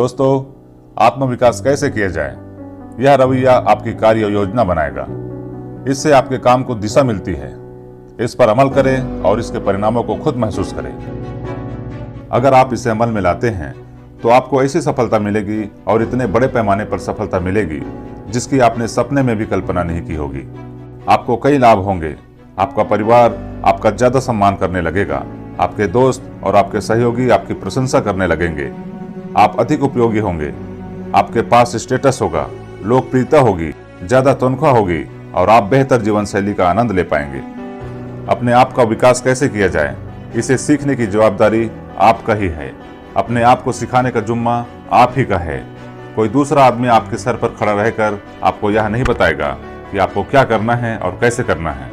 दोस्तों, आत्मविकास कैसे किया जाए, यह रवैया आपकी कार्य योजना बनाएगा। इससे आपके काम को दिशा मिलती है। इस पर अमल करें और इसके परिणामों को खुद महसूस करें। अगर आप इसे अमल में लाते हैं तो आपको ऐसी सफलता मिलेगी और इतने बड़े पैमाने पर सफलता मिलेगी जिसकी आपने सपने में भी कल्पना नहीं की होगी। आपको कई लाभ होंगे। आपका परिवार आपका ज्यादा सम्मान करने लगेगा। आपके दोस्त और आपके सहयोगी आपकी प्रशंसा करने लगेंगे। आप अधिक उपयोगी होंगे। आपके पास स्टेटस होगा, लोकप्रियता होगी, ज्यादा तनख्वाह होगी और आप बेहतर जीवन शैली का आनंद ले पाएंगे। अपने आप का विकास कैसे किया जाए, इसे सीखने की जवाबदारी आपका ही है। अपने आप को सिखाने का जुम्मा आप ही का है। कोई दूसरा आदमी आपके सर पर खड़ा रहकर आपको यह नहीं बताएगा कि आपको क्या करना है और कैसे करना है,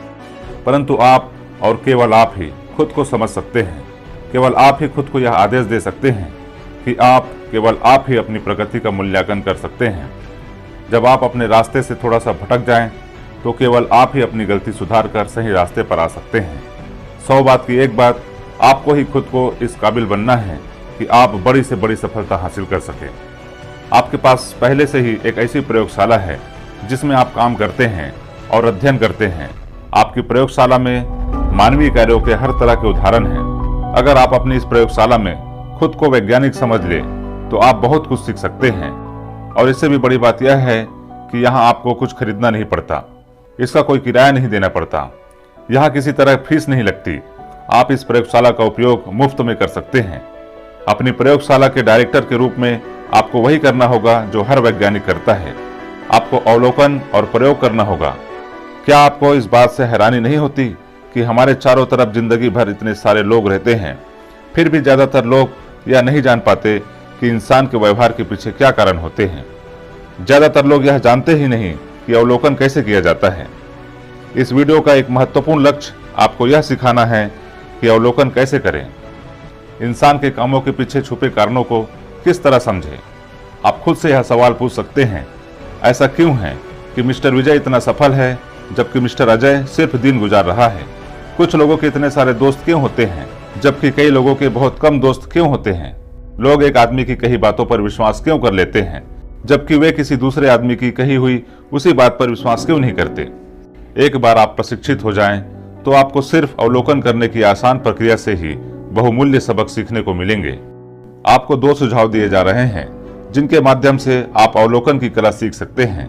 परंतु आप और केवल आप ही खुद को समझ सकते हैं। केवल आप ही खुद को यह आदेश दे सकते हैं कि केवल आप ही अपनी प्रगति का मूल्यांकन कर सकते हैं। जब आप अपने रास्ते से थोड़ा सा भटक जाएं, तो केवल आप ही अपनी गलती सुधार कर सही रास्ते पर आ सकते हैं। 100 बात की एक बात, आपको ही खुद को इस काबिल बनना है कि आप बड़ी से बड़ी सफलता हासिल कर सकें। आपके पास पहले से ही एक ऐसी प्रयोगशाला है जिसमें आप काम करते हैं और अध्ययन करते हैं। आपकी प्रयोगशाला में मानवीय कार्यों के हर तरह के उदाहरण हैं। अगर आप अपनी इस प्रयोगशाला में खुद को वैज्ञानिक समझ ले तो आप बहुत कुछ सीख सकते हैं। और इससे भी बड़ी बात यह है कि यहाँ आपको कुछ खरीदना नहीं पड़ता। इसका कोई किराया नहीं देना पड़ता। यहाँ किसी तरह फीस नहीं लगती। आप इस प्रयोगशाला का उपयोग मुफ्त में कर सकते हैं। अपनी प्रयोगशाला के डायरेक्टर के रूप में आपको वही करना होगा जो हर वैज्ञानिक करता है। आपको अवलोकन और प्रयोग करना होगा। क्या आपको इस बात से हैरानी नहीं होती कि हमारे चारों तरफ जिंदगी भर इतने सारे लोग रहते हैं, फिर भी ज्यादातर लोग यह नहीं जान पाते कि इंसान के व्यवहार के पीछे क्या कारण होते हैं। ज्यादातर लोग यह जानते ही नहीं कि अवलोकन कैसे किया जाता है। इस वीडियो का एक महत्वपूर्ण लक्ष्य आपको यह सिखाना है कि अवलोकन कैसे करें। इंसान के कामों के पीछे छुपे कारणों को किस तरह समझें। आप खुद से यह सवाल पूछ सकते हैं, ऐसा क्यों है कि मिस्टर विजय इतना सफल है जबकि मिस्टर अजय सिर्फ दिन गुजार रहा है। कुछ लोगों के इतने सारे दोस्त क्यों होते हैं जबकि कई लोगों के बहुत कम दोस्त क्यों होते हैं। लोग एक आदमी की कही बातों पर विश्वास क्यों कर लेते हैं जबकि वे किसी दूसरे आदमी की कही हुई उसी बात पर विश्वास क्यों नहीं करते। एक बार आप प्रशिक्षित हो जाएं तो आपको सिर्फ अवलोकन करने की आसान प्रक्रिया से ही बहुमूल्य सबक सीखने को मिलेंगे। आपको 2 सुझाव दिए जा रहे हैं जिनके माध्यम से आप अवलोकन की कला सीख सकते हैं।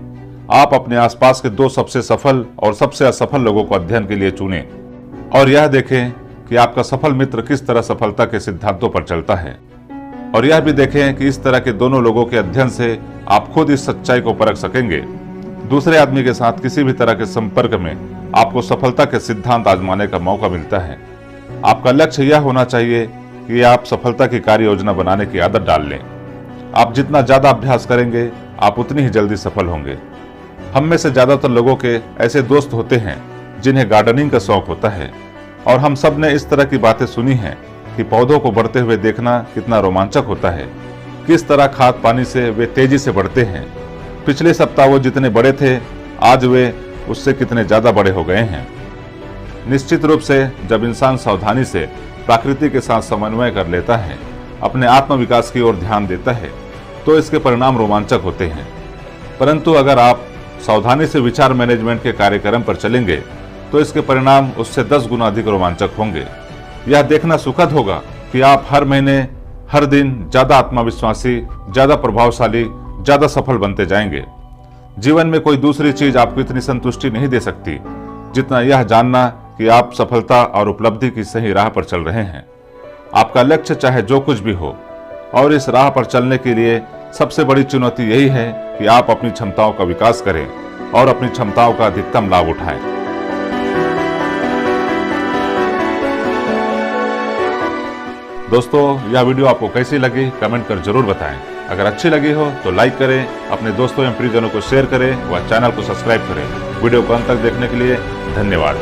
आप अपने आसपास के 2 सबसे सफल और सबसे असफल लोगों को अध्ययन के लिए चुनें और यह देखें कि आपका सफल मित्र किस तरह सफलता के सिद्धांतों पर चलता है। और यह भी देखें कि इस तरह के दोनों लोगों के अध्ययन से आप खुद इस सच्चाई को परख सकेंगे। दूसरे आदमी के साथ किसी भी तरह के संपर्क में आपको सफलता के सिद्धांत आजमाने का मौका मिलता है। आपका लक्ष्य यह होना चाहिए कि आप सफलता की कार्य योजना बनाने की आदत डाल लें। आप जितना ज्यादा अभ्यास करेंगे, आप उतनी ही जल्दी सफल होंगे। हम में से ज्यादातर लोगों के ऐसे दोस्त होते हैं जिन्हें गार्डनिंग का शौक होता है और हम सब ने इस तरह की बातें सुनी हैं कि पौधों को बढ़ते हुए देखना कितना रोमांचक होता है, किस तरह खाद पानी से वे तेजी से बढ़ते हैं। पिछले सप्ताह वो जितने बड़े थे, आज वे उससे कितने ज्यादा बड़े हो गए हैं। निश्चित रूप से जब इंसान सावधानी से प्रकृति के साथ समन्वय कर लेता है, अपने आत्मविकास की ओर ध्यान देता है, तो इसके परिणाम रोमांचक होते हैं। परंतु अगर आप सावधानी से विचार मैनेजमेंट के कार्यक्रम पर चलेंगे तो इसके परिणाम उससे 10 गुना अधिक रोमांचक होंगे। यह देखना सुखद होगा कि आप हर महीने, हर दिन ज्यादा आत्मविश्वासी, ज्यादा प्रभावशाली, ज्यादा सफल बनते जाएंगे। जीवन में कोई दूसरी चीज आपको इतनी संतुष्टि नहीं दे सकती जितना यह जानना कि आप सफलता और उपलब्धि की सही राह पर चल रहे हैं। आपका लक्ष्य चाहे जो कुछ भी हो, और इस राह पर चलने के लिए सबसे बड़ी चुनौती यही है कि आप अपनी क्षमताओं का विकास करें और अपनी क्षमताओं का अधिकतम लाभ उठाएं। दोस्तों, यह वीडियो आपको कैसी लगी कमेंट कर जरूर बताएं। अगर अच्छी लगी हो तो लाइक करें, अपने दोस्तों एवं प्रियजनों को शेयर करें व चैनल को सब्सक्राइब करें। वीडियो को अंत तक देखने के लिए धन्यवाद।